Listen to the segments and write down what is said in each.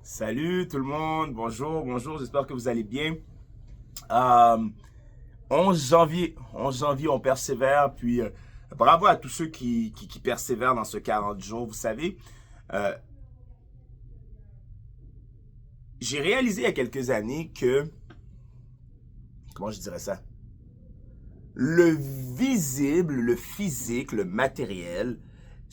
Salut tout le monde, bonjour, j'espère que vous allez bien. Euh, 11 janvier, 11 janvier, on persévère, puis bravo à tous ceux qui persévèrent dans ce 40 jours. Vous savez, euh, j'ai réalisé il y a quelques années que, comment je dirais ça, le visible, le physique, le matériel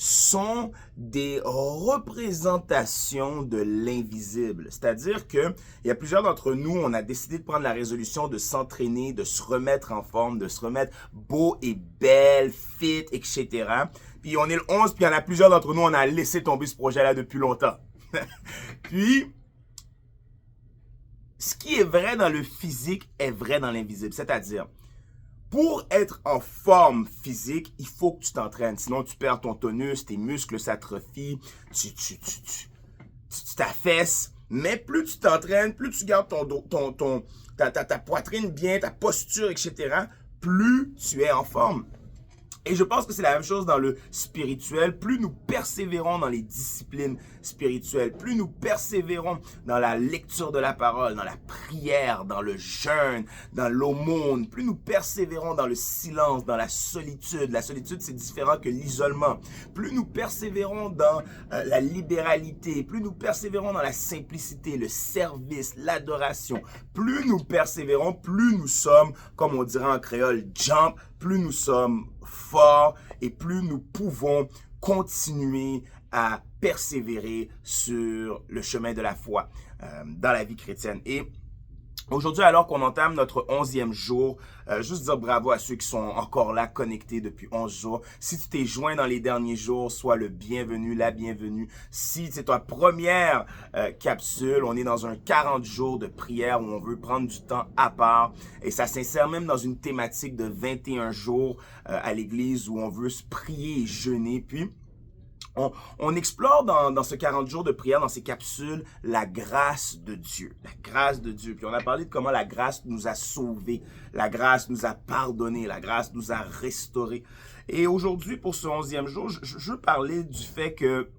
sont des représentations de l'invisible. C'est-à-dire que il y a plusieurs d'entre nous, on a décidé de prendre la résolution de s'entraîner, de se remettre en forme, de se remettre beau et belle, fit, etc. Puis on est le 11, puis il y en a plusieurs d'entre nous, on a laissé tomber ce projet-là depuis longtemps. Puis, ce qui est vrai dans le physique est vrai dans l'invisible. C'est-à-dire, pour être en forme physique, il faut que tu t'entraînes. Sinon, tu perds ton tonus, tes muscles s'atrophient, tu t'affaisses. Mais plus tu t'entraînes, plus tu gardes ta poitrine bien, ta posture, etc., plus tu es en forme. Et je pense que c'est la même chose dans le spirituel. Plus nous persévérons dans les disciplines spirituelles, plus nous persévérons dans la lecture de la parole, dans la prière, dans le jeûne, dans l'aumône, plus nous persévérons dans le silence, dans la solitude. La solitude, c'est différent que l'isolement. Plus nous persévérons dans la libéralité, plus nous persévérons dans la simplicité, le service, l'adoration, plus nous persévérons, plus nous sommes, comme on dirait en créole, jump, plus nous sommes forts et plus nous pouvons continuer à persévérer sur le chemin de la foi dans la vie chrétienne. Et aujourd'hui, alors qu'on entame notre 11e jour, juste dire bravo à ceux qui sont encore là, connectés depuis 11 jours. Si tu t'es joint dans les derniers jours, sois le bienvenu, la bienvenue. Si c'est ta première capsule, on est dans un 40 jours de prière où on veut prendre du temps à part. Et ça s'insère même dans une thématique de 21 jours à l'église où on veut se prier et jeûner. Puis, on explore dans ce 40 jours de prière, dans ces capsules, la grâce de Dieu. La grâce de Dieu. Puis on a parlé de comment la grâce nous a sauvés, la grâce nous a pardonnés, la grâce nous a restaurés. Et aujourd'hui, pour ce 11e jour, je veux parler du fait que,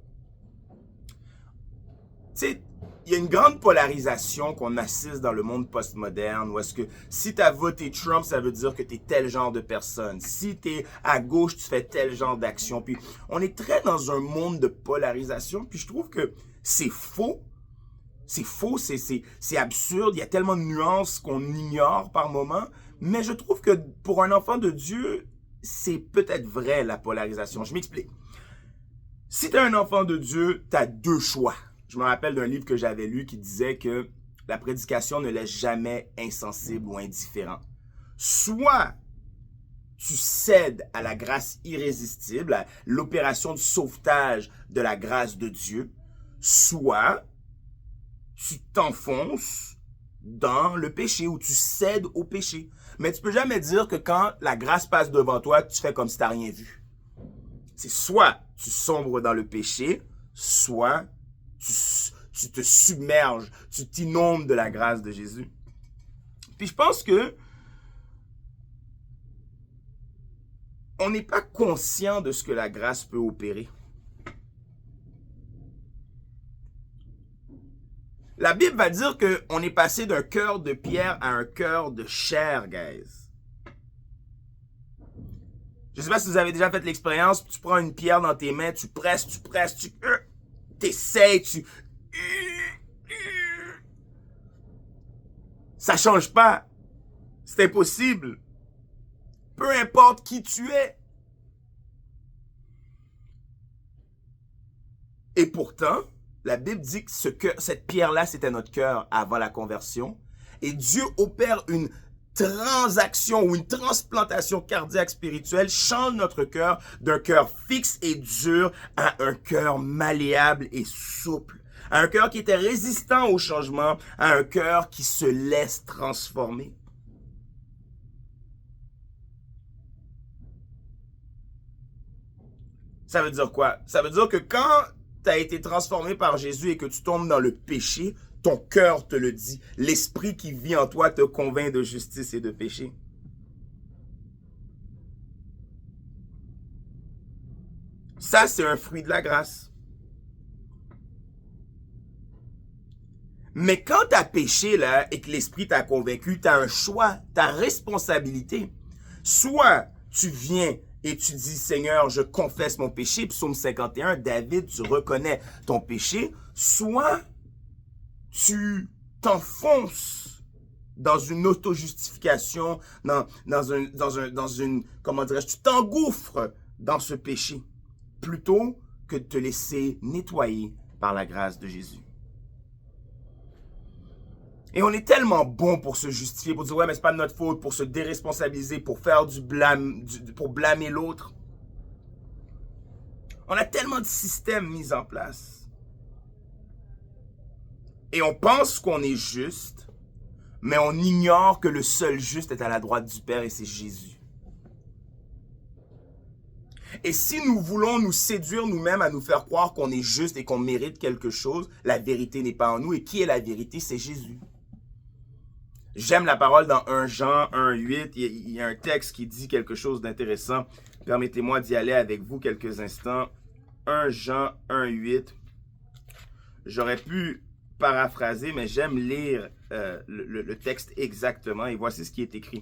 tu sais, il y a une grande polarisation qu'on assiste dans le monde postmoderne où est-ce que si tu as voté Trump, ça veut dire que tu es tel genre de personne. Si tu es à gauche, tu fais tel genre d'action. Puis on est très dans un monde de polarisation. Puis je trouve que c'est faux. C'est faux, c'est absurde. Il y a tellement de nuances qu'on ignore par moment. Mais je trouve que pour un enfant de Dieu, c'est peut-être vrai la polarisation. Je m'explique. Si tu es un enfant de Dieu, tu as deux choix. Je me rappelle d'un livre que j'avais lu qui disait que la prédication ne laisse jamais insensible ou indifférent. Soit tu cèdes à la grâce irrésistible, à l'opération de sauvetage de la grâce de Dieu, soit tu t'enfonces dans le péché ou tu cèdes au péché. Mais tu peux jamais dire que quand la grâce passe devant toi, tu fais comme si tu n'as rien vu. C'est soit tu sombres dans le péché, soit tu te submerges, tu t'inondes de la grâce de Jésus. Puis je pense que on n'est pas conscient de ce que la grâce peut opérer. La Bible va dire qu'on est passé d'un cœur de pierre à un cœur de chair, guys. Je ne sais pas si vous avez déjà fait l'expérience, tu prends une pierre dans tes mains, tu presses, tu t'essayes, ça change pas. C'est impossible. Peu importe qui tu es. Et pourtant, la Bible dit que cette pierre-là, c'était notre cœur avant la conversion. Et Dieu opère une transaction ou une transplantation cardiaque spirituelle, change notre cœur d'un cœur fixe et dur à un cœur malléable et souple. À un cœur qui était résistant au changement, à un cœur qui se laisse transformer. Ça veut dire quoi? Ça veut dire que quand tu as été transformé par Jésus et que tu tombes dans le péché, ton cœur te le dit. L'esprit qui vit en toi te convainc de justice et de péché. Ça, c'est un fruit de la grâce. Mais quand tu as péché là et que l'Esprit t'a convaincu, tu as un choix, ta responsabilité. Soit tu viens et tu dis, Seigneur, je confesse mon péché, psaume 51, David, tu reconnais ton péché. Soit tu t'enfonces dans une auto-justification, dans une, comment dirais-je, tu t'engouffres dans ce péché, plutôt que de te laisser nettoyer par la grâce de Jésus. Et on est tellement bon pour se justifier, pour dire, ouais, mais c'est pas de notre faute, pour se déresponsabiliser, pour faire du blâme, pour blâmer l'autre. On a tellement de systèmes mis en place. Et on pense qu'on est juste, mais on ignore que le seul juste est à la droite du Père et c'est Jésus. Et si nous voulons nous séduire nous-mêmes à nous faire croire qu'on est juste et qu'on mérite quelque chose, la vérité n'est pas en nous. Et qui est la vérité? C'est Jésus. J'aime la parole dans 1 Jean 1,8. Il y a un texte qui dit quelque chose d'intéressant. Permettez-moi d'y aller avec vous quelques instants. 1 Jean 1,8. J'aurais pu paraphraser, mais j'aime lire le texte exactement. Et voici ce qui est écrit.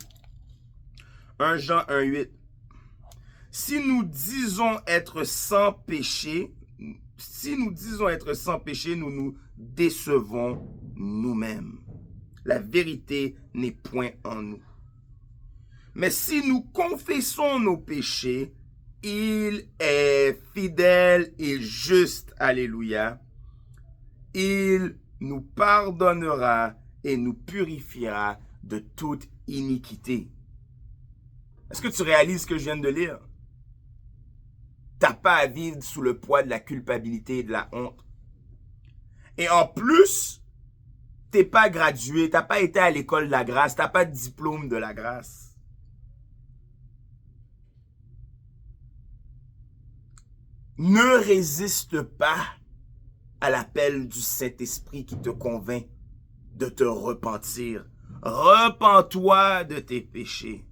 1 Jean 1,8. Si nous disons être sans péché, nous nous décevons nous-mêmes. La vérité n'est point en nous. Mais si nous confessons nos péchés, il est fidèle et juste. Alléluia. Il nous pardonnera et nous purifiera de toute iniquité. Est-ce que tu réalises ce que je viens de lire? T'as pas à vivre sous le poids de la culpabilité et de la honte. Et en plus, t'es pas gradué, t'as pas été à l'école de la grâce, t'as pas de diplôme de la grâce. Ne résiste pas à l'appel du Saint-Esprit qui te convainc de te repentir. Repens-toi de tes péchés.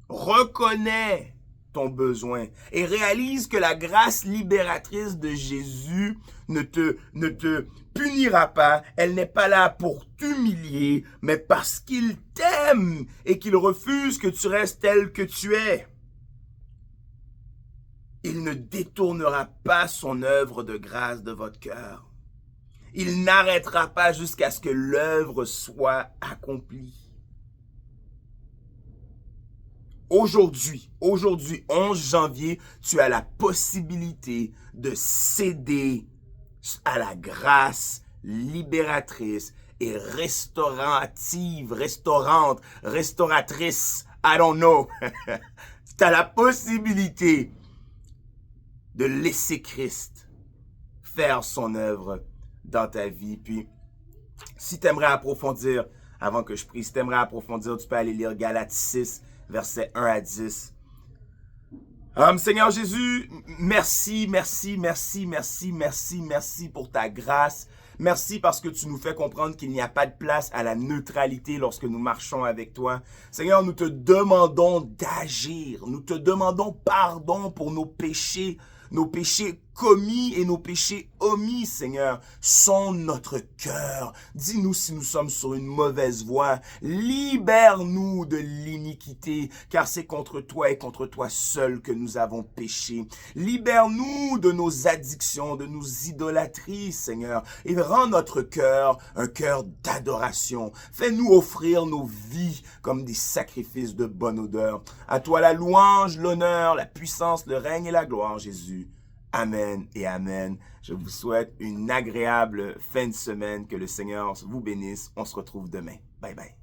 Reconnais ton besoin et réalise que la grâce libératrice de Jésus ne te punira pas. Elle n'est pas là pour t'humilier, mais parce qu'il t'aime et qu'il refuse que tu restes tel que tu es. Il ne détournera pas son œuvre de grâce de votre cœur. Il n'arrêtera pas jusqu'à ce que l'œuvre soit accomplie. Aujourd'hui, 11 janvier, tu as la possibilité de céder à la grâce libératrice et restauratrice, I don't know. Tu as la possibilité de laisser Christ faire son œuvre dans ta vie. Puis, si tu aimerais approfondir, avant que je prie, si tu aimerais approfondir, tu peux aller lire Galates 6, versets 1 à 10. Seigneur Jésus, merci pour ta grâce. Merci parce que tu nous fais comprendre qu'il n'y a pas de place à la neutralité lorsque nous marchons avec toi. Seigneur, nous te demandons d'agir. Nous te demandons pardon pour nos péchés commis et nos péchés omis, Seigneur. Sonde notre cœur. Dis-nous si nous sommes sur une mauvaise voie. Libère-nous de l'iniquité, car c'est contre toi et contre toi seul que nous avons péché. Libère-nous de nos addictions, de nos idolâtries, Seigneur, et rends notre cœur un cœur d'adoration. Fais-nous offrir nos vies comme des sacrifices de bonne odeur. À toi la louange, l'honneur, la puissance, le règne et la gloire, Jésus. Amen et amen. Je vous souhaite une agréable fin de semaine. Que le Seigneur vous bénisse. On se retrouve demain. Bye bye.